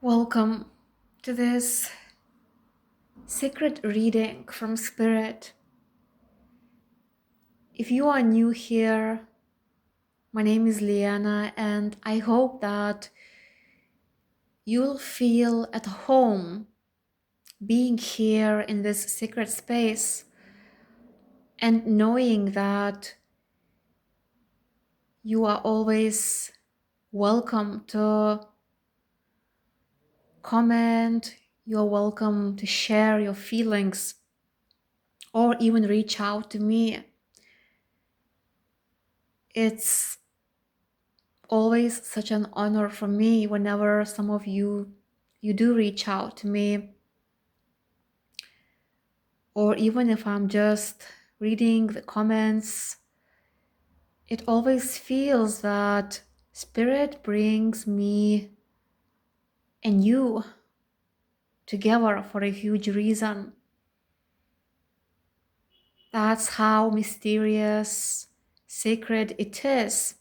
Welcome to this secret reading from Spirit. If you are new here, my name is Liana, and I hope that you'll feel at home being here in this secret space and knowing that you are always welcome to comment, you're welcome to share your feelings or even reach out to me. It's always such an honor for me whenever some of you do reach out to me, or even if I'm just reading the comments. It always feels that Spirit brings me and you together for a huge reason. That's how mysterious, sacred it is.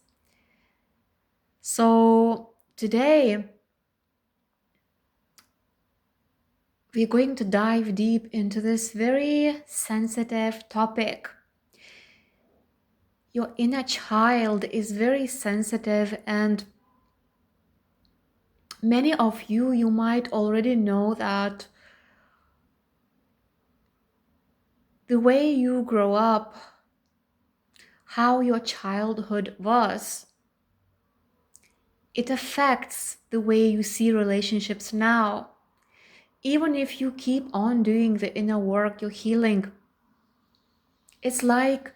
So today we're going to dive deep into this very sensitive topic. Your inner child is very sensitive, and many of you might already know that the way you grow up, how your childhood was, it affects the way you see relationships now. Even if you keep on doing the inner work, your healing, it's like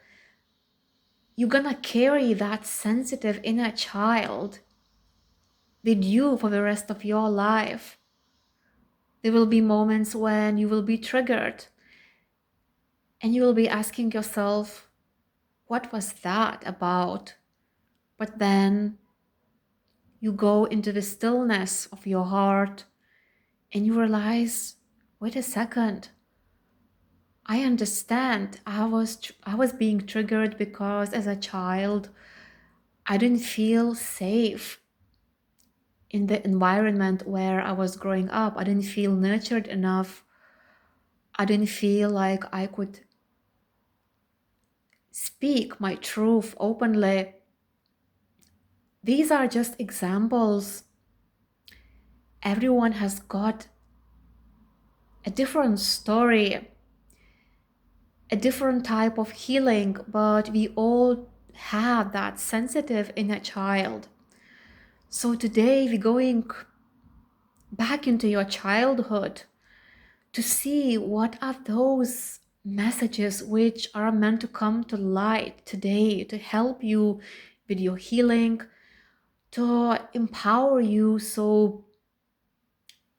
you're gonna carry that sensitive inner child with you for the rest of your life. There will be moments when you will be triggered and you will be asking yourself, what was that about? But then you go into the stillness of your heart and you realize, wait a second, I understand. I was being triggered because as a child, I didn't feel safe in the environment where I was growing up. I didn't feel nurtured enough. I didn't feel like I could speak my truth openly. These are just examples. Everyone has got a different story, a different type of healing, but we all have that sensitive inner child. So today we're going back into your childhood to see what are those messages which are meant to come to light today to help you with your healing, to empower you so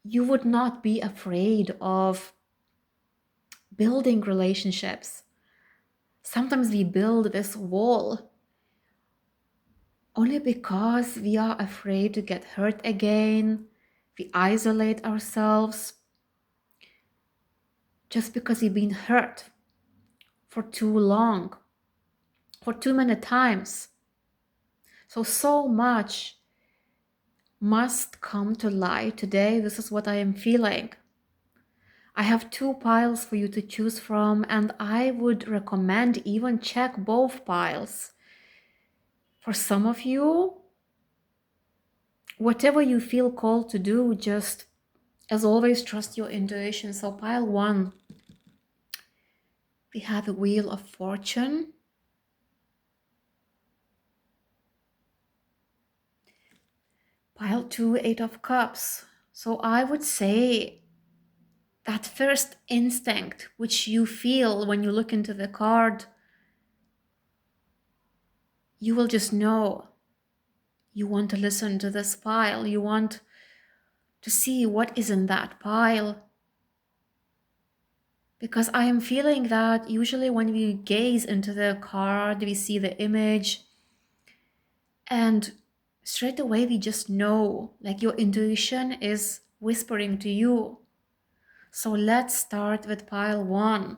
you would not be afraid of building relationships. Sometimes we build this wall only because we are afraid to get hurt again. We isolate ourselves just because we've been hurt for too long, for too many times. So much must come to light today. This is what I am feeling. I have two piles for you to choose from, and I would recommend even check both piles. For some of you, whatever you feel called to do, just as always, trust your intuition. So pile one, we have a Wheel of Fortune. Pile two, Eight of Cups. So I would say that first instinct which you feel when you look into the card, you will just know you want to listen to this pile. You want to see what is in that pile. Because I am feeling that usually when we gaze into the card, we see the image and straight away we just know, like your intuition is whispering to you. So let's start with pile one.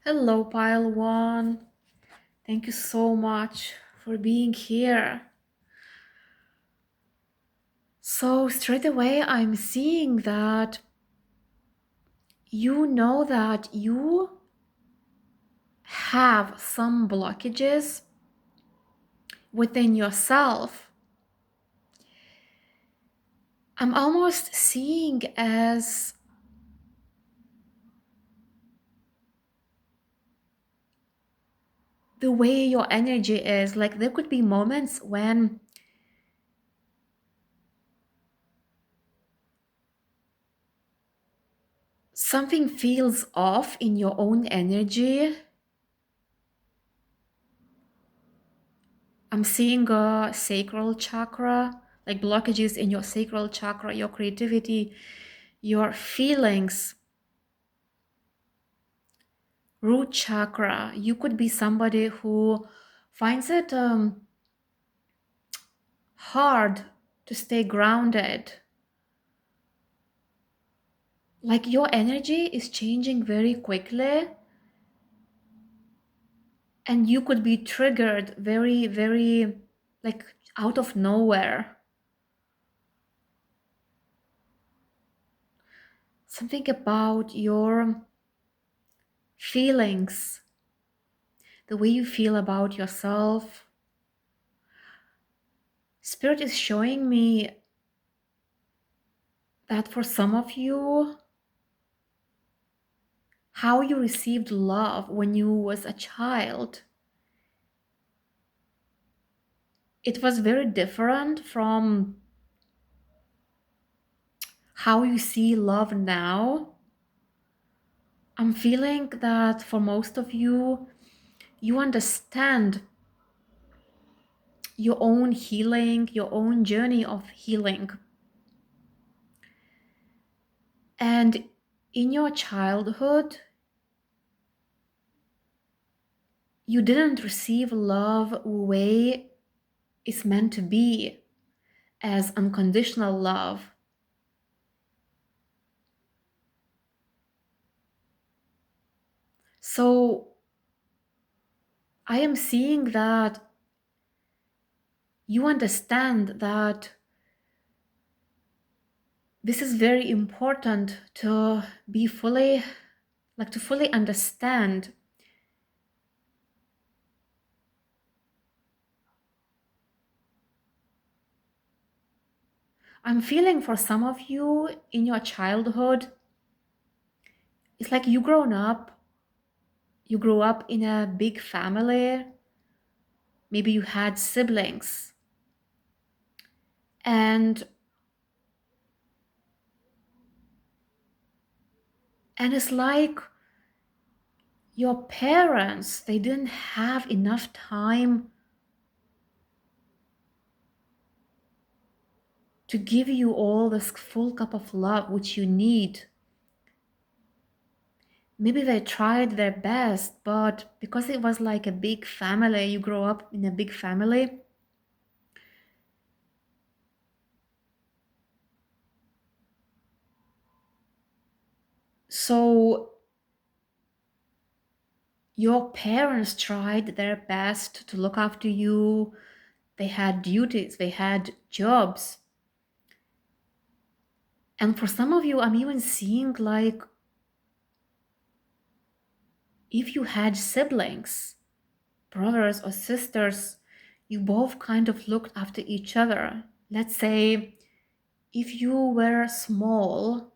Hello, Pile One. Thank you so much for being here. So, straight away, I'm seeing that you know that you have some blockages within yourself. I'm almost seeing as the way your energy is. Like, there could be moments when something feels off in your own energy. I'm seeing a sacral chakra, like blockages in your sacral chakra, your creativity, your feelings, root chakra. You could be somebody who finds it hard to stay grounded. Like your energy is changing very quickly, and you could be triggered very, very like out of nowhere. Something about your feelings, the way you feel about yourself. Spirit is showing me that for some of you, how you received love when you was a child, it was very different from how you see love now. I'm feeling that for most of you, you understand your own healing, your own journey of healing. And in your childhood, you didn't receive love the way it's meant to be, as unconditional love. So I am seeing that you understand that this is very important to be fully, like to fully understand. I'm feeling for some of you in your childhood, it's like you grew up in a big family, maybe you had siblings, and it's like your parents, they didn't have enough time to give you all this full cup of love which you need. Maybe they tried their best, but because it was like a big family, you grow up in a big family, so your parents tried their best to look after you. They had duties, they had jobs. And for some of you, I'm even seeing like if you had siblings, brothers or sisters, you both kind of looked after each other. Let's say if you were small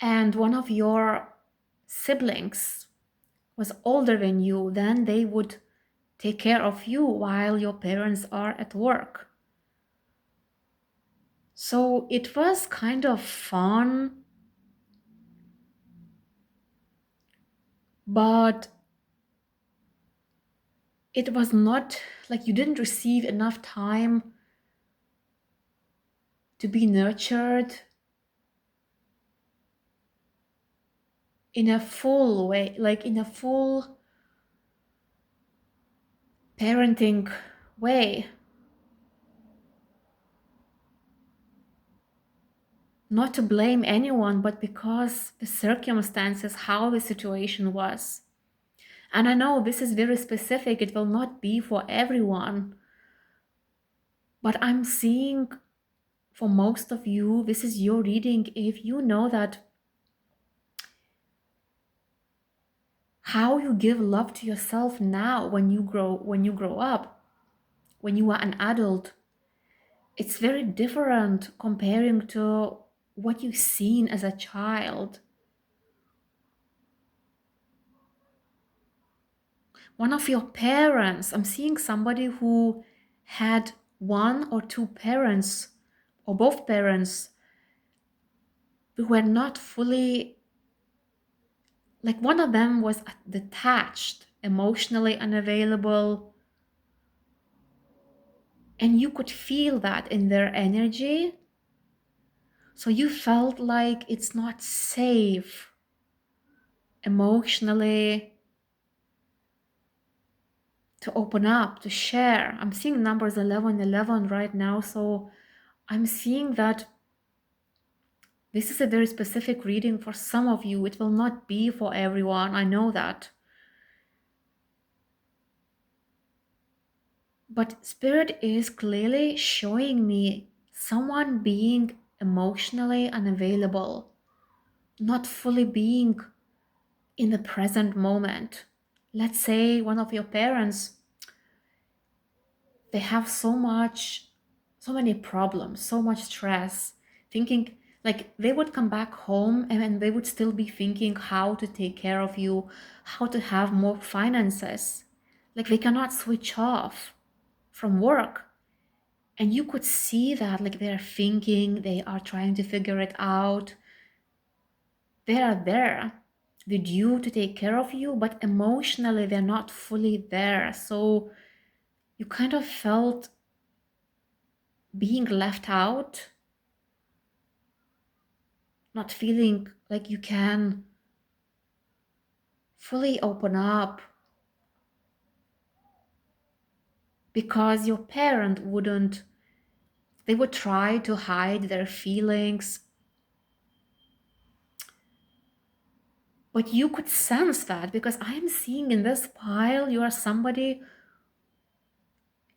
and one of your siblings was older than you, then they would take care of you while your parents are at work. So it was kind of fun, but it was not like you didn't receive enough time to be nurtured in a full way, like in a full parenting way. not to blame anyone, but because the circumstances, how the situation was. And I know this is very specific, it will not be for everyone, but I'm seeing for most of you, this is your reading. If you know that how you give love to yourself now when you grow up, when you are an adult, it's very different comparing to what you've seen as a child. One of your parents, I'm seeing somebody who had one or two parents or both parents who were not fully, like one of them was detached, emotionally unavailable, and you could feel that in their energy. So you felt like it's not safe emotionally to open up, to share. I'm seeing numbers 1111 right now, so I'm seeing that this is a very specific reading for some of you. It will not be for everyone, I know that. But Spirit is clearly showing me someone being emotionally unavailable, not fully being in the present moment. Let's say one of your parents, they have so many problems, so much stress, thinking like they would come back home and then they would still be thinking how to take care of you, how to have more finances. Like they cannot switch off from work. And you could see that, like they're thinking, they are trying to figure it out. They are there. They're due to take care of you, but emotionally they're not fully there. So you kind of felt being left out, not feeling like you can fully open up because your parent wouldn't, they would try to hide their feelings. But you could sense that because I'm seeing in this pile, you are somebody,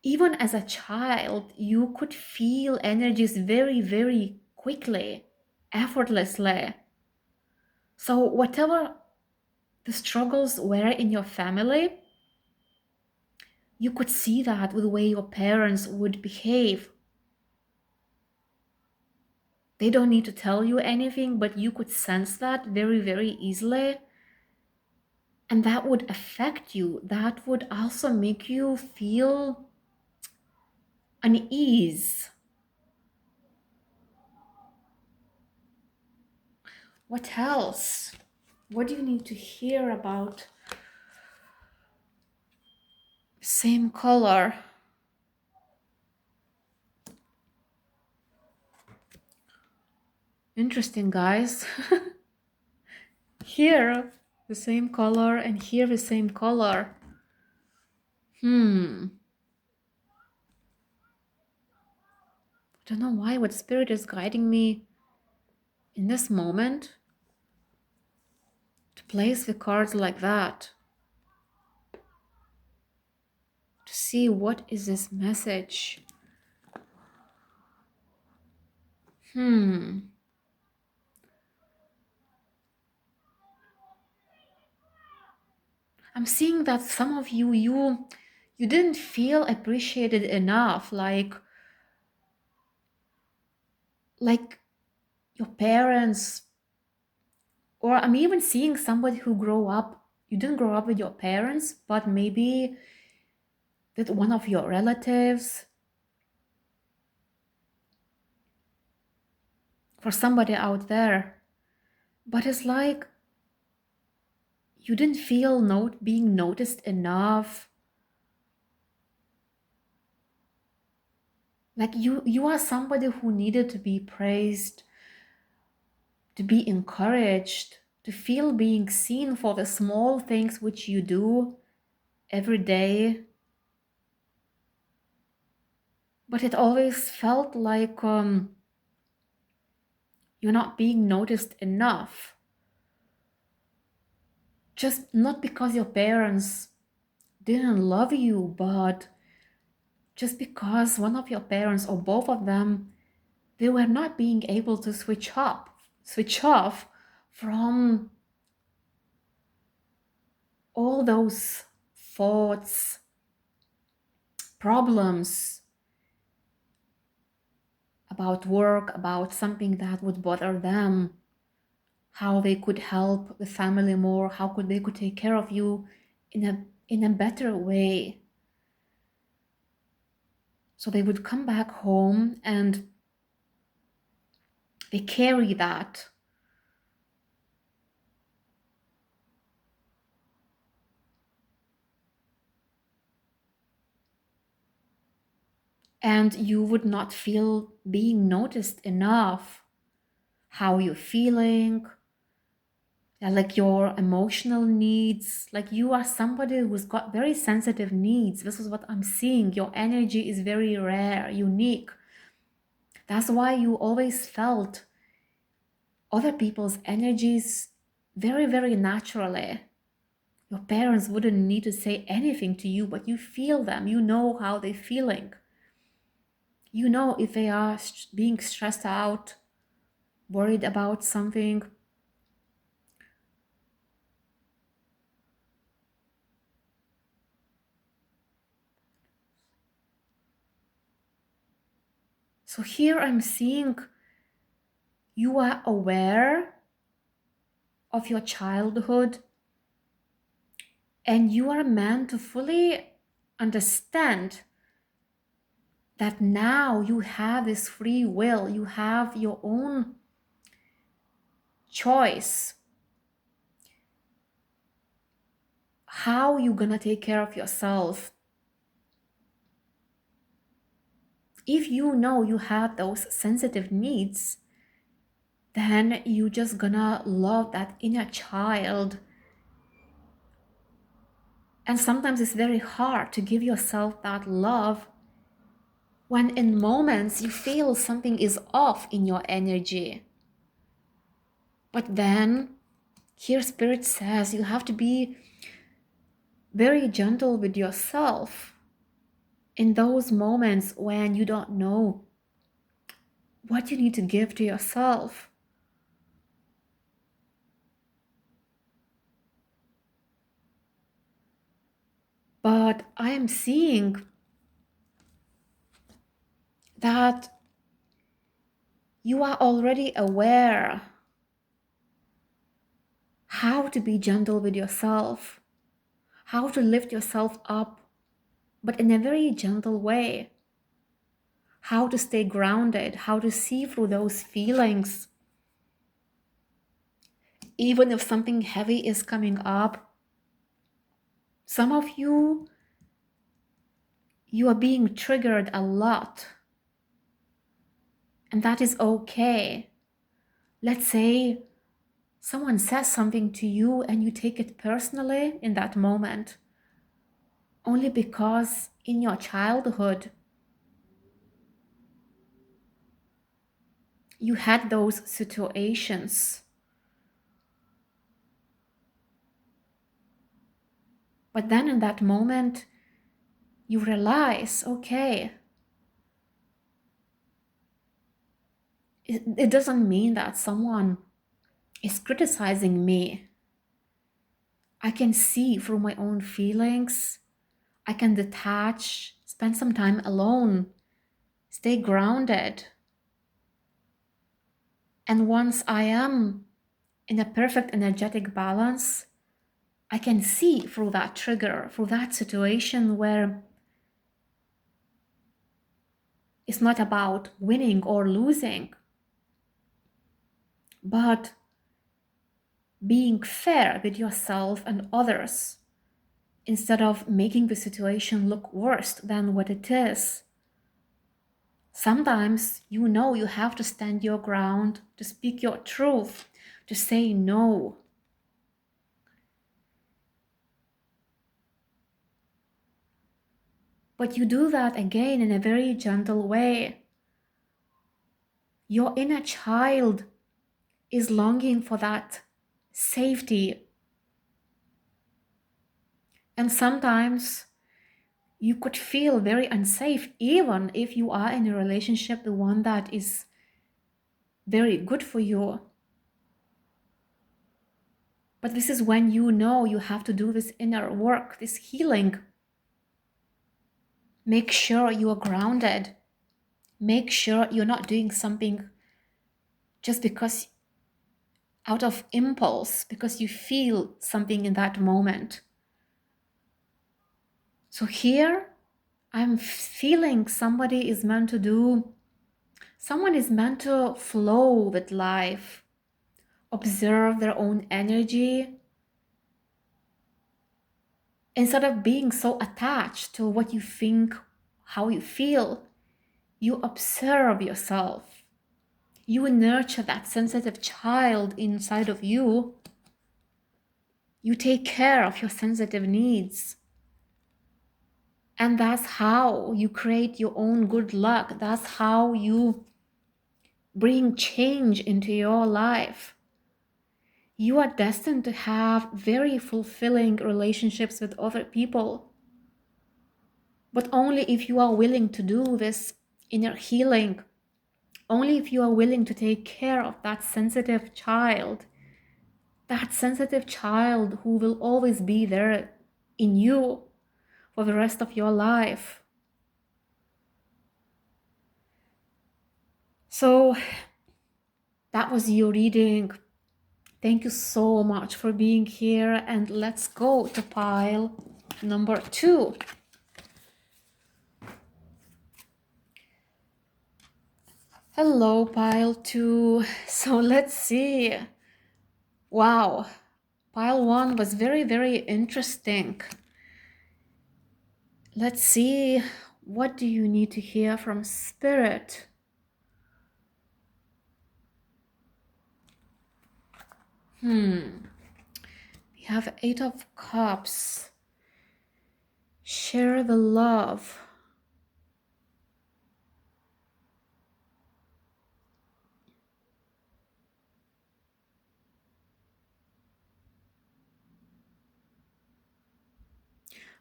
even as a child, you could feel energies very, very quickly, effortlessly. So, whatever the struggles were in your family, you could see that with the way your parents would behave. They don't need to tell you anything, but you could sense that very, very easily. And that would affect you. That would also make you feel unease. What else? What do you need to hear about same color? Interesting, guys. Here, the same color, and here, the same color. I don't know why, what spirit is guiding me in this moment to place the cards like that, to see what is this message. I'm seeing that some of you, you didn't feel appreciated enough, like your parents, or I'm even seeing somebody who grew up, you didn't grow up with your parents, but maybe that one of your relatives, for somebody out there. But it's like you didn't feel being noticed enough. Like you are somebody who needed to be praised, to be encouraged, to feel being seen for the small things which you do every day. But it always felt like You're not being noticed enough. Just not because your parents didn't love you, but just because one of your parents or both of them, they were not being able to switch off from all those thoughts, problems about work, about something that would bother them, how they could help the family more, how they could take care of you in a better way. So they would come back home and they carry that. And you would not feel being noticed enough. How you're feeling, like your emotional needs. Like you are somebody who's got very sensitive needs. This is what I'm seeing. Your energy is very rare, unique. That's why you always felt other people's energies very, very naturally. Your parents wouldn't need to say anything to you, but you feel them. You know how they're feeling. You know if they are being stressed out, worried about something. So here I'm seeing you are aware of your childhood and you are meant to fully understand that now you have this free will, you have your own choice. How you gonna take care of yourself? If you know you have those sensitive needs, then you just gonna love that inner child. And sometimes it's very hard to give yourself that love when in moments you feel something is off in your energy. But then here Spirit says you have to be very gentle with yourself in those moments when you don't know what you need to give to yourself. But I am seeing that you are already aware how to be gentle with yourself, how to lift yourself up, but in a very gentle way, how to stay grounded, how to see through those feelings. Even if something heavy is coming up, some of you are being triggered a lot, and that is okay. Let's say someone says something to you and you take it personally in that moment, only because in your childhood you had those situations. But then in that moment, you realize, okay, it doesn't mean that someone is criticizing me. I can see through my own feelings. I can detach, spend some time alone, stay grounded. And once I am in a perfect energetic balance, I can see through that trigger, through that situation where it's not about winning or losing, but being fair with yourself and others instead of making the situation look worse than what it is. Sometimes you know you have to stand your ground, to speak your truth, to say no. But you do that again in a very gentle way. Your inner child is longing for that safety. And sometimes you could feel very unsafe, even if you are in a relationship, the one that is very good for you. But this is when you know you have to do this inner work, this healing. Make sure you are grounded. Make sure you're not doing something just because out of impulse, because you feel something in that moment. So here I'm feeling someone is meant to flow with life, observe their own energy, instead of being so attached to what you think, how you feel. You observe yourself. You nurture that sensitive child inside of you. You take care of your sensitive needs. And that's how you create your own good luck. That's how you bring change into your life. You are destined to have very fulfilling relationships with other people. But only if you are willing to do this inner healing, only if you are willing to take care of that sensitive child who will always be there in you for the rest of your life. So that was your reading. Thank you so much for being here, and let's go to pile number 2. Hello, pile 2. So let's see. Wow, pile 1 was very, very interesting. Let's see, what do you need to hear from Spirit? We have 8 of Cups. Share the love.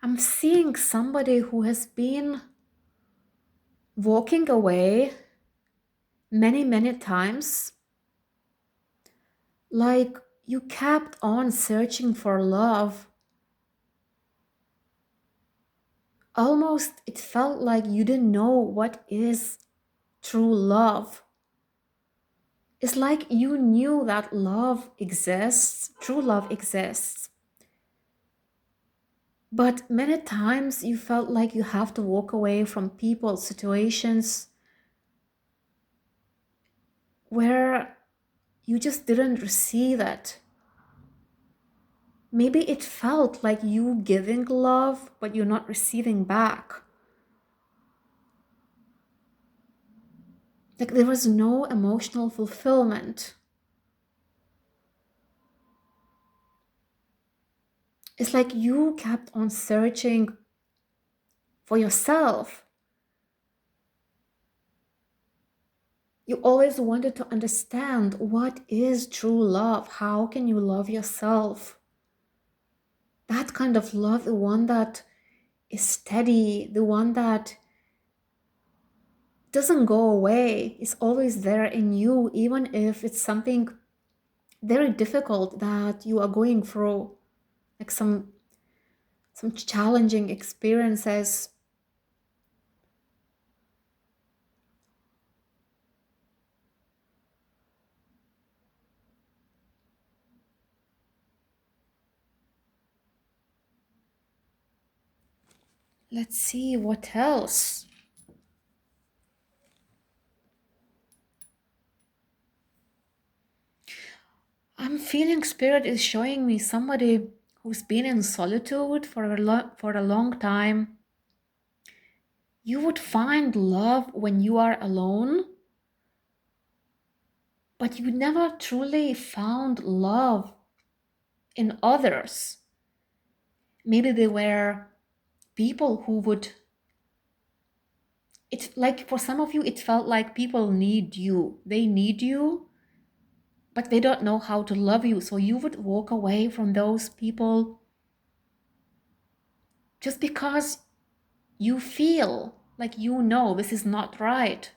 I'm seeing somebody who has been walking away many, many times. Like you kept on searching for love. Almost it felt like you didn't know what is true love. It's like you knew that love exists, true love exists. But many times you felt like you have to walk away from people, situations where you just didn't receive it. Maybe it felt like you giving love, but you're not receiving back. Like there was no emotional fulfillment. It's like you kept on searching for yourself. You always wanted to understand what is true love. How can you love yourself? That kind of love, the one that is steady, the one that doesn't go away, is always there in you, even if it's something very difficult that you are going through, like some challenging experiences. Let's see what else. I'm feeling Spirit is showing me somebody who's been in solitude for a long time. You would find love when you are alone, but you never truly found love in others. Maybe they were people who would, it's like for some of you, it felt like people need you. They need you, but they don't know how to love you. So you would walk away from those people just because you feel like you know this is not right.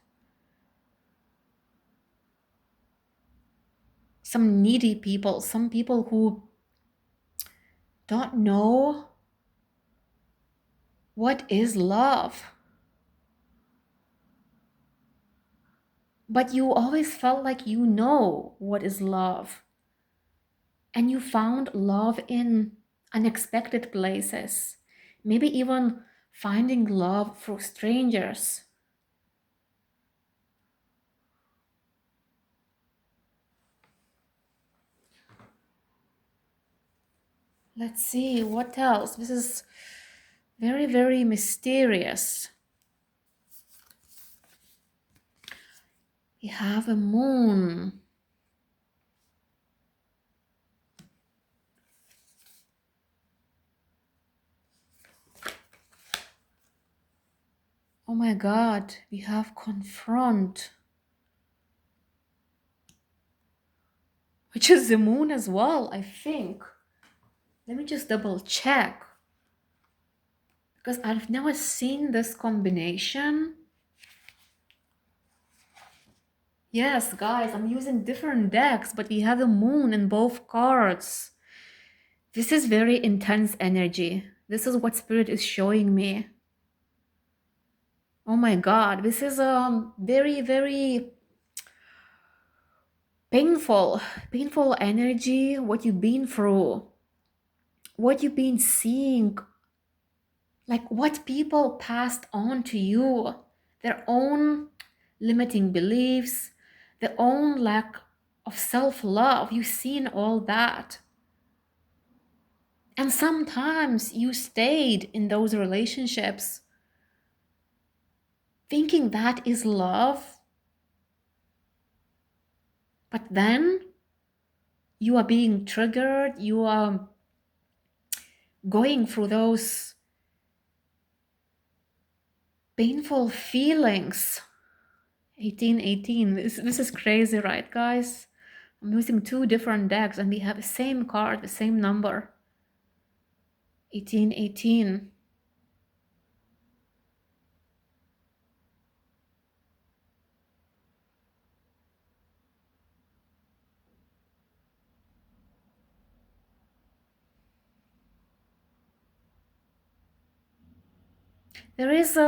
Some needy people, some people who don't know what is love. But you always felt like you know what is love. And you found love in unexpected places. Maybe even finding love through strangers. Let's see, what else? This is very, very mysterious. We have a moon. Oh my God, we have confront, which is the moon as well, I think. Let me just double check because I've never seen this combination. Yes, guys, I'm using different decks, but we have the moon in both cards. This is very intense energy. This is what Spirit is showing me. Oh my God, this is very, very painful energy, what you've been through, what you've been seeing, like what people passed on to you, their own limiting beliefs, their own lack of self-love. You've seen all that. And sometimes you stayed in those relationships thinking that is love, but then you are being triggered, you are going through those painful feelings. 1818, this is crazy, right, guys? I'm using two different decks and we have the same card, the same number. 1818. There is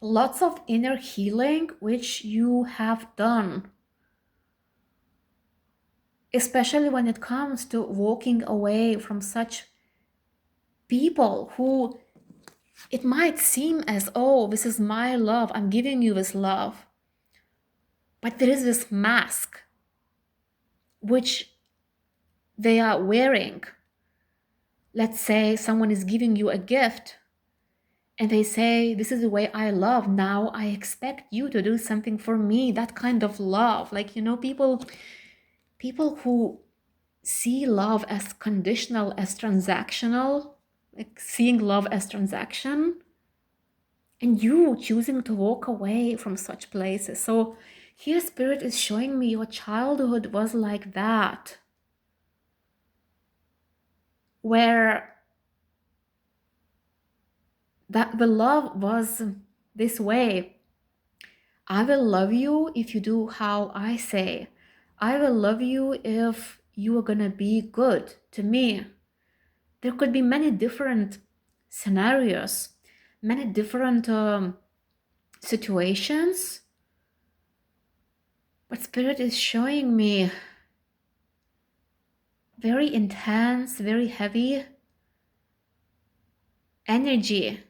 lots of inner healing which you have done, especially when it comes to walking away from such people who it might seem as, oh, this is my love, I'm giving you this love. But there is this mask which they are wearing. Let's say someone is giving you a gift and they say, this is the way I love. Now I expect you to do something for me. That kind of love. Like, you know, people who see love as conditional, as transactional, like seeing love as transaction, and you choosing to walk away from such places. So here Spirit is showing me your childhood was like that, where that the love was this way. I will love you if you do how I say. I will love you if you are gonna be good to me. There could be many different scenarios, many different situations, but Spirit is showing me very intense, very heavy energy.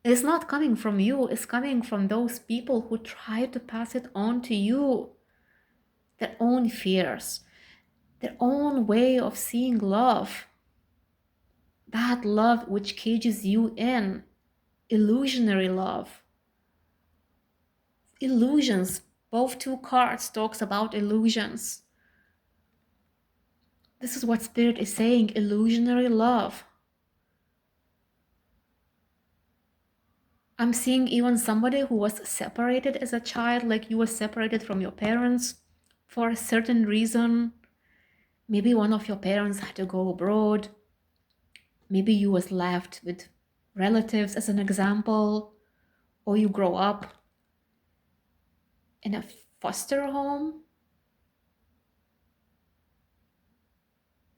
It's not coming from you, it's coming from those people who try to pass it on to you. Their own fears, their own way of seeing love. That love which cages you in. Illusionary love. Illusions. Both two cards talks about illusions. This is what Spirit is saying, illusionary love. I'm seeing even somebody who was separated as a child, like you were separated from your parents for a certain reason. Maybe one of your parents had to go abroad. Maybe you was left with relatives as an example, or you grow up in a foster home,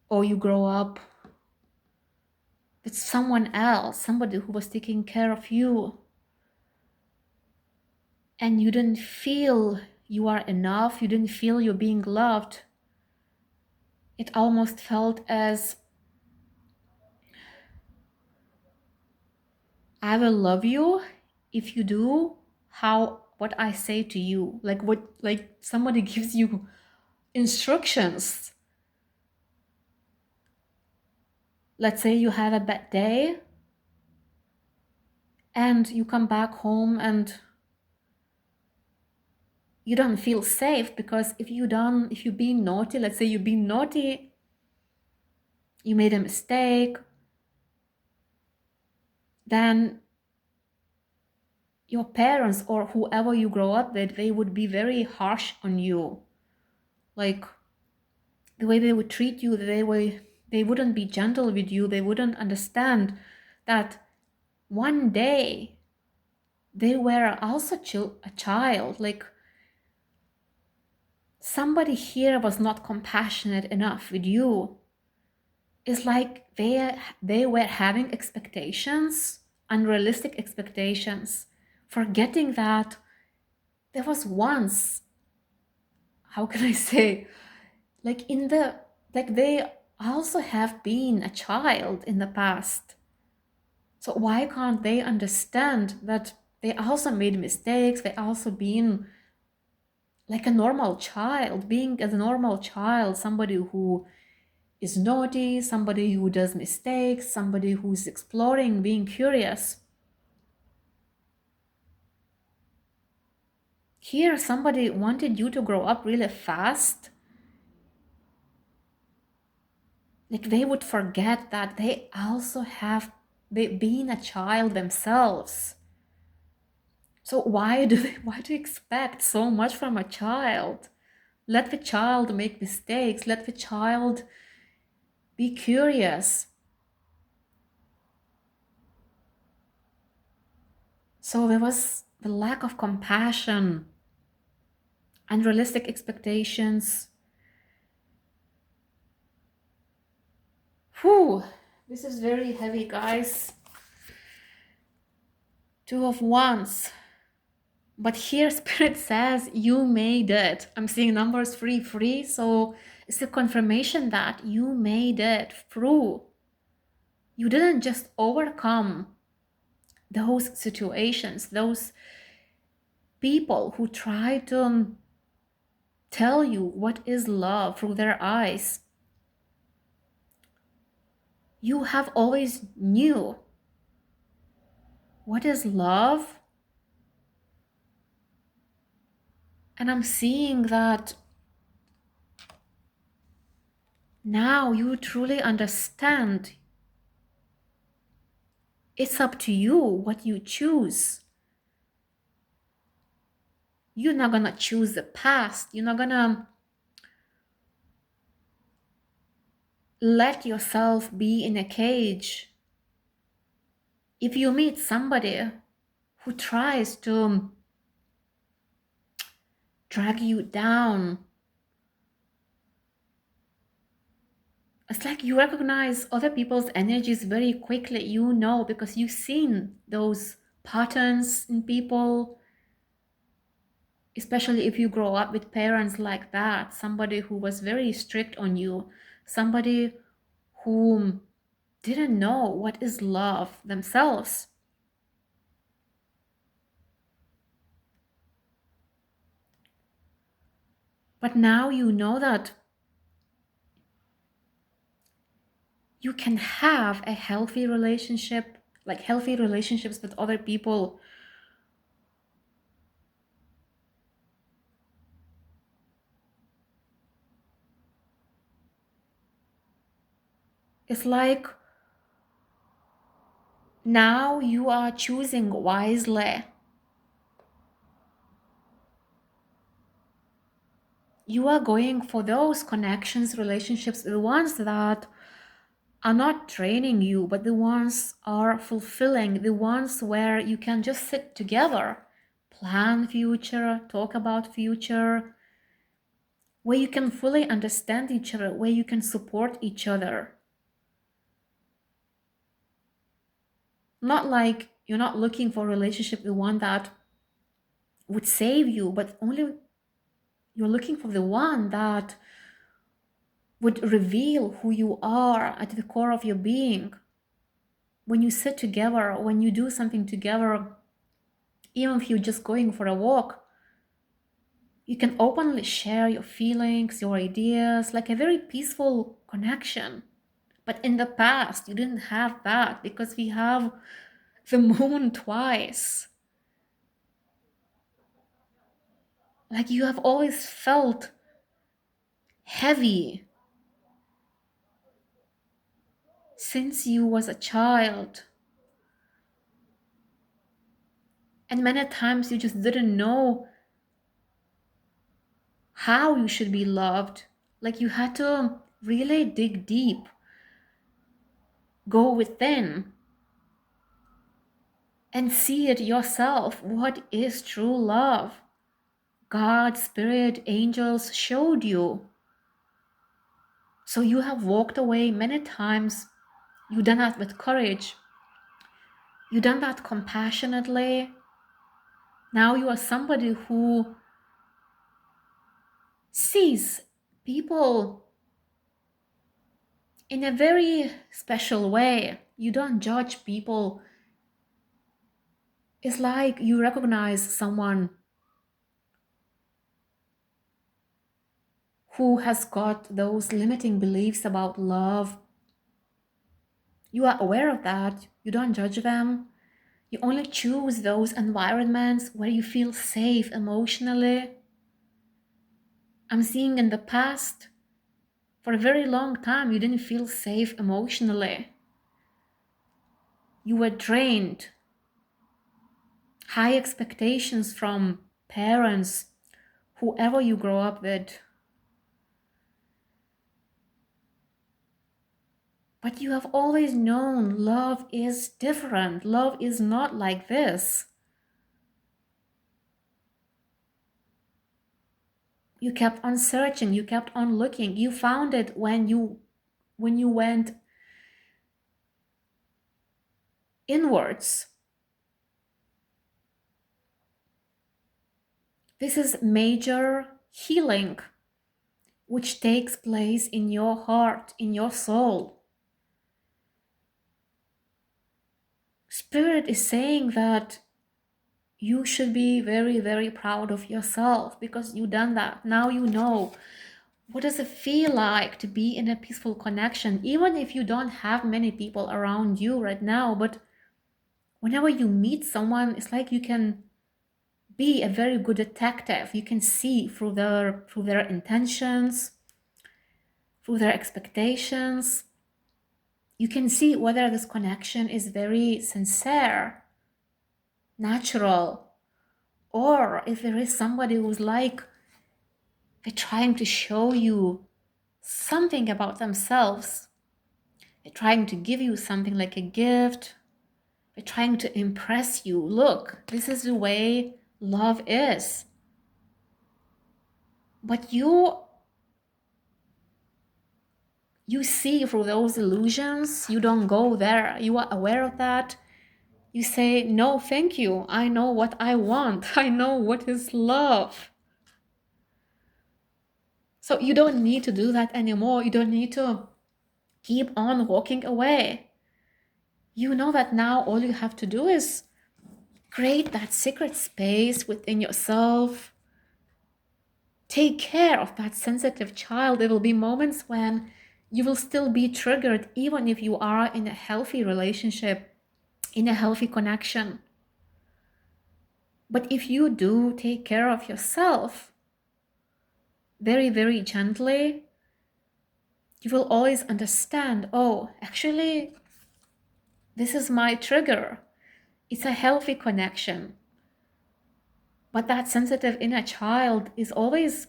or you grow up with someone else, somebody who was taking care of you, and you didn't feel you are enough, you didn't feel you're being loved. It almost felt as, I will love you if you do what I say to you. Like somebody gives you instructions. Let's say you had a bad day and you come back home and you don't feel safe because if you're being naughty, let's say you're being naughty, you made a mistake, then your parents or whoever you grow up with, they would be very harsh on you. Like the way they would treat you, they wouldn't be gentle with you. They wouldn't understand that one day they were also a child. Like somebody here was not compassionate enough with you. It's like they were having expectations, unrealistic expectations, forgetting that there was once, how can I say, like they also have been a child in the past. So why can't they understand that they also made mistakes? They also been like a normal child, being a normal child, somebody who is naughty, somebody who does mistakes, somebody who's exploring, being curious. Here, somebody wanted you to grow up really fast. Like they would forget that they also have been a child themselves. So why do you expect so much from a child? Let the child make mistakes. Let the child be curious. So there was the lack of compassion, unrealistic expectations. Whew, this is very heavy, guys. Two of Wands. But here Spirit says you made it. I'm seeing numbers 3, 3. So it's a confirmation that you made it through. You didn't just overcome those situations, those people who try to tell you what is love through their eyes. You have always knew what is love. And I'm seeing that now you truly understand. It's up to you what you choose. You're not gonna choose the past. You're not gonna let yourself be in a cage. If you meet somebody who tries to drag you down, it's like you recognize other people's energies very quickly, you know, because you've seen those patterns in people, especially if you grow up with parents like that, somebody who was very strict on you, somebody who didn't know what is love themselves. But now you know that you can have a healthy relationship, like healthy relationships with other people. It's like now you are choosing wisely. you are going for those connections, relationships, the ones that are not draining you, but the ones are fulfilling, the ones where you can just sit together, plan future, talk about future, where you can fully understand each other, where you can support each other. Not like you're not looking for a relationship, the one that would save you, but only you're looking for the one that would reveal who you are at the core of your being. When you sit together, when you do something together, even if you're just going for a walk, you can openly share your feelings, your ideas, like a very peaceful connection. But in the past, you didn't have that because we have the moon twice. Like you have always felt heavy since you was a child. And many times you just didn't know how you should be loved. Like you had to really dig deep, go within, and see it yourself. What is true love? God, spirit, angels showed you. So you have walked away many times. You done that with courage. You done that compassionately. Now you are somebody who sees people in a very special way. You don't judge people. It's like you recognize someone who has got those limiting beliefs about love. You are aware of that. You don't judge them. You only choose those environments where you feel safe emotionally. I'm seeing in the past, for a very long time, you didn't feel safe emotionally. You were drained. High expectations from parents, whoever you grow up with. But you have always known love is different. Love is not like this. You kept on searching, you kept on looking. You found it when you went inwards. This is major healing which takes place in your heart, in your soul. Spirit is saying that you should be very, very proud of yourself because you've done that. Now you know what does it feel like to be in a peaceful connection, even if you don't have many people around you right now. But whenever you meet someone, it's like you can be a very good detective. You can see through their intentions, through their expectations. You can see whether this connection is very sincere, natural, or if there is somebody who's like they're trying to show you something about themselves. They're trying to give you something like a gift. They're trying to impress you. Look, this is the way love is. But you see through those illusions. You don't go there. You are aware of that. You say, no, thank you. I know what I want. I know what is love. So you don't need to do that anymore. You don't need to keep on walking away. You know that now all you have to do is create that secret space within yourself. Take care of that sensitive child. There will be moments when you will still be triggered, even if you are in a healthy relationship, in a healthy connection. But if you do take care of yourself very, very gently, you will always understand, oh, actually, this is my trigger. It's a healthy connection. But that sensitive inner child is always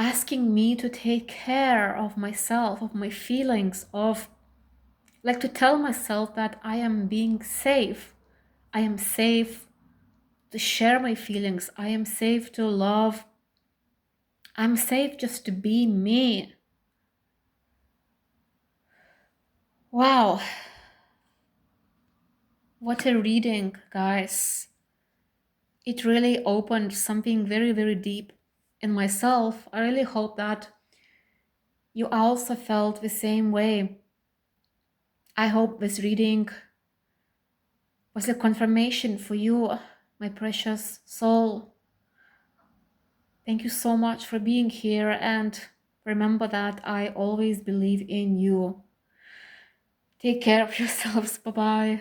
asking me to take care of myself, of my feelings, of like to tell myself that I am being safe. I am safe to share my feelings. I am safe to love. I'm safe just to be me. Wow, what a reading, guys. It really opened something very, very deep in myself. I really hope that you also felt the same way. I hope this reading was a confirmation for you, my precious soul. Thank you so much for being here, and remember that I always believe in you. Take care of yourselves. Bye-bye.